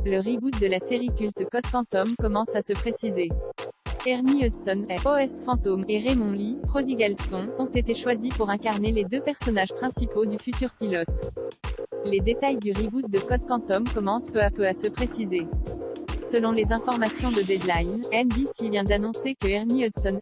le reboot de la série culte Code Quantum commence à se préciser. Ernie Hudson, OS Fantôme, et Raymond Lee, Prodigal Son, ont été choisis pour incarner les deux personnages principaux du futur pilote. Les détails du reboot de Code Quantum commencent peu à peu à se préciser. Selon les informations de Deadline, NBC vient d'annoncer que Ernie Hudson,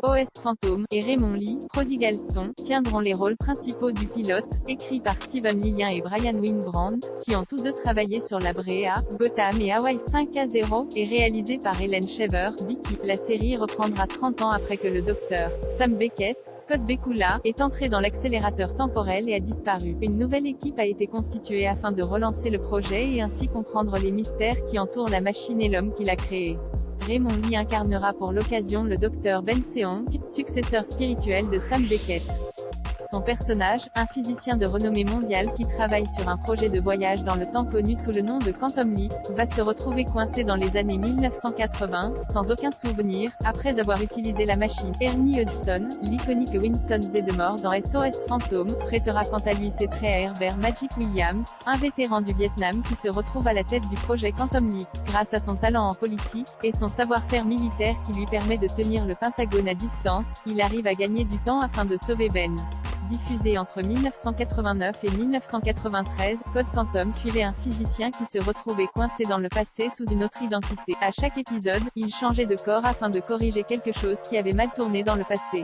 OS Fantôme, et Raymond Lee, Prodigal Son, tiendront les rôles principaux du pilote, écrit par Steven Lilien et Brian Weinbrand, qui ont tous deux travaillé sur La Brea, Gotham et Hawaii 5-0, et réalisé par Helen Shaver, Vicky. La série reprendra 30 ans après que le docteur Sam Beckett, Scott Bakula, est entré dans l'accélérateur temporel et a disparu. Une nouvelle équipe a été constituée afin de relancer le projet et ainsi comprendre les mystères qui entourent la machine et l'homme qui l'a créée. Raymond Lee incarnera pour l'occasion le docteur Ben Seong, successeur spirituel de Sam Beckett. Son personnage, un physicien de renommée mondiale qui travaille sur un projet de voyage dans le temps connu sous le nom de Quantum Leap, va se retrouver coincé dans les années 1980, sans aucun souvenir, après avoir utilisé la machine. Ernie Hudson, l'iconique Winston Zeddemore dans SOS Fantôme, prêtera quant à lui ses traits à Herbert Magic Williams, un vétéran du Vietnam qui se retrouve à la tête du projet Quantum Leap. Grâce à son talent en politique, et son savoir-faire militaire qui lui permet de tenir le Pentagone à distance, il arrive à gagner du temps afin de sauver Ben. Diffusé entre 1989 et 1993, Code Quantum suivait un physicien qui se retrouvait coincé dans le passé sous une autre identité. À chaque épisode, il changeait de corps afin de corriger quelque chose qui avait mal tourné dans le passé.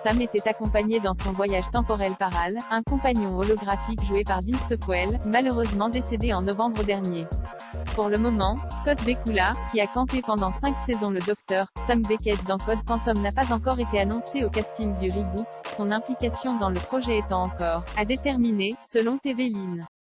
Sam était accompagné dans son voyage temporel par Hal, un compagnon holographique joué par Dean Stockwell, malheureusement décédé en novembre dernier. Pour le moment, Scott Bakula, qui a campé pendant 5 saisons le docteur Sam Beckett dans Code Quantum, n'a pas encore été annoncé au casting du reboot, son implication dans le projet étant encore à déterminer, selon TV Line.